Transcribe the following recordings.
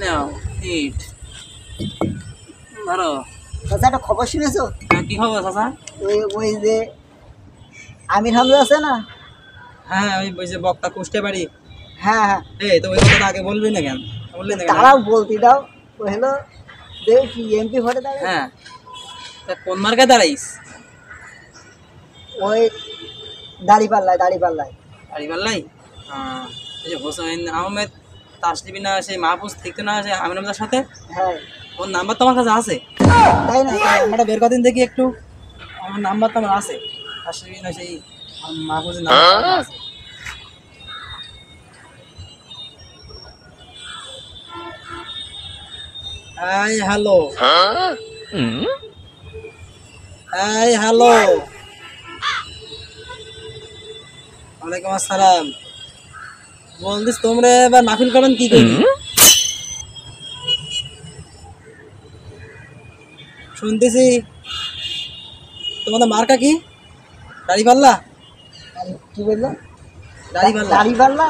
নাও ইট ধরো। চাচা একটা খবর শুনেছো? কি খবর চাচা? ওই ওই যে আমির হামজা আছে না? হ্যাঁ ওই যে বক্তা কুষ্টে বাড়ি। হ্যাঁ হ্যাঁ, এই তো ওই কথাটা আগে বলবি না কেন? বললি না কেন? তারাও বলতে দাও। ও হলো দেখি এমপি ভোটে দাঁড়ায়। হ্যাঁ তা কোন মার্কে দাঁড়াইস? ওই দাড়িপাল্লায় দাড়িপাল্লায়। আরিবাল্লাই এই যে হোসেন আহমেদ তাসলিবি না সেই মাহফুজ ঠিক না সেই আমির হামজার সাথে হ্যাঁ ওর নাম্বার তোমার কাছে আছে? তাই না? নাম্বারটা বের কদিন দেখি একটু। আমার নাম্বার তো আমার আছে, তাসলিবি না সেই মাহফুজের নাম্বার আছে। এই হ্যালো, এই হ্যালো, ওয়ালাইকুম আসসালাম। বলছিস তোমরা এবার মাহফিল করবেন কি করি? শুনতেছি তোমাদের মার্কা কি? দাড়িপাল্লা? কি বললো? দাড়িপাল্লা? দাড়িপাল্লা?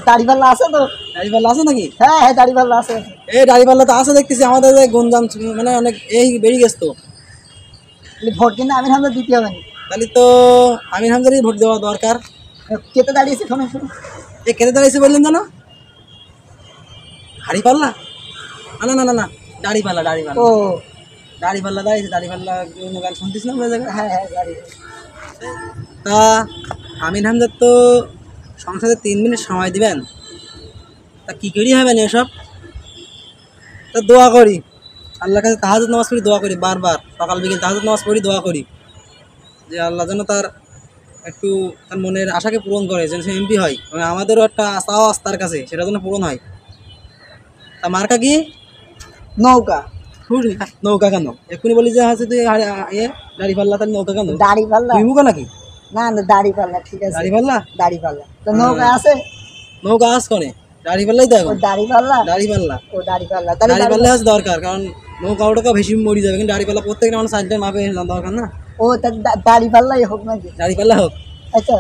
দাড়িপাল্লা আছে তো? দাড়িপাল্লা আছে নাকি? হ্যাঁ হ্যাঁ, দাড়িপাল্লা আছে। এই দাড়িপাল্লা তো আছে দেখতেছি, আমাদের যে গুঞ্জাম মানে অনেক এই বেরিয়ে গেছে তো। ভোট কিন্তু আমির হামজা দিতে হবে না। তাহলে তো আমির হামজারই ভোট দেওয়া দরকার। কেটে দাঁড়িয়েছে শোনো শোনো। এ কেটে দাঁড়িয়েছে বললেন জানো? হাড়িপাল্লা? না না না না, দাড়িপাল্লা দাড়িপাল্লা ও দাড়িপাল্লা দাঁড়িয়েছে। দাড়িপাল্লা অন্য গান শুনতিস না? হ্যাঁ হ্যাঁ, দাঁড়িয়ে। তা আমির হামজার তো সংসদে 3 মিনিট সময় দিবেন, তা কী করি হবেন এসব? তা দোয়া করি আল্লাহর কাছে, তাহাজ্জুদ নামাজ পড়ি, দোয়া করি বারবার, সকাল বিকেল তাহাজ্জুদ নামাজ পড়ি, দোয়া করি যে আল্লাহ যেন তার একটু তার মনের আশাকে পূরণ করে, যেন সে এমপি হয়। মানে আমাদেরও একটা আশাও আছে তার কাছে, সেটা যেন পূরণ হয়। তা মার্কা কি? নৌকা। নৌকা কেন? এক্ষুনি বলি যে হচ্ছে তুই দাড়িপাল্লা, তার নৌকা কেন? দাড়িপাল্লা? তুই মুখা নাকি? না না, দাড়িপাল্লা ঠিক আছে। দাড়িপাল্লা? দাড়িপাল্লা তো নৌকা আছে? নৌকা আস করে দাড়িপাল্লাই তো ও এখন। দাড়িপাল্লা? দাড়িপাল্লা, ও দাড়িপাল্লা, তাহলে দাড়িপাল্লা আজ দরকার, কারণ নৌকা ওটা বেশি মরি যাবে, কিন্তু দাড়িপাল্লা প্রত্যেকটা মানুষ সাইডে মাপে দরকার না? ও দাড়িপাল্লাই হোক নাকি? দাড়িপাল্লা হোক। আচ্ছা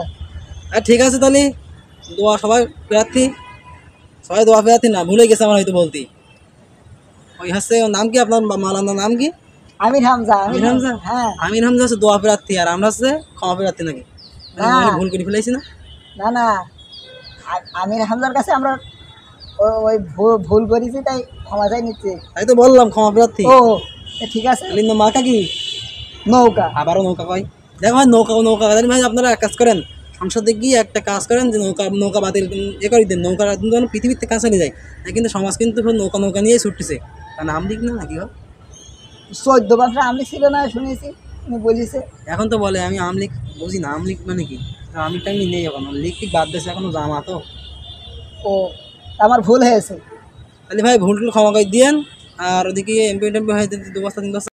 আর ঠিক আছে তাহলে দোয়া সবাই প্রার্থী, সবাই দোয়া প্রার্থী না, ভুলে গেছে আমার হয়তো বলতে। ওই হচ্ছে ওর নাম কি, আপনার মালানার নাম কি? আমির হামজা। আমির হামজা? হ্যাঁ। আমির হামজা হচ্ছে দোয়া প্রার্থী, আর আমরা হচ্ছে ক্ষমা প্রার্থী নাকি? না। ভুল করে ফেলেছি না? না না, আমির হামজার কাছে আমরা ওই ভুল করেছি, তাই ক্ষমা চাই নিচ্ছি। তাই তো বললাম ক্ষমা প্রার্থী। ও ঠিক আছে। তাহলে মার্কা কি? নৌকা। আবারও নৌকা কয়? দেখো ভাই, নৌকা নৌকা ভাই, আপনারা এক কাজ করেন, সংসদে গিয়ে একটা কাজ করেন যে নৌকা নৌকা বাতিল এ করে দেন। নৌকা যেন পৃথিবীর থেকে কাছে নিয়ে যায়, কিন্তু সমাজ কিন্তু নৌকা নৌকা নিয়েই ছুটতেছে। কারণ আমলিক না নাকি? 14 বছর আমলিক ছিল না শুনেছি, উনি বলিছে। এখন তো বলে আমি আমলিক বুঝি না, আমলিক মানে কি? আমলিক টাইম নেই এখন, লিক টিক বাদ দিয়েছে, এখনো জামা তো। ও আমার ভুল হয়েছে। তাহলে ভাই ভুল ক্ষমা করে দিয়েন। আর ওদিকে এমপি টেম্পি হয়ে 2 বস্তা 3 বস্তা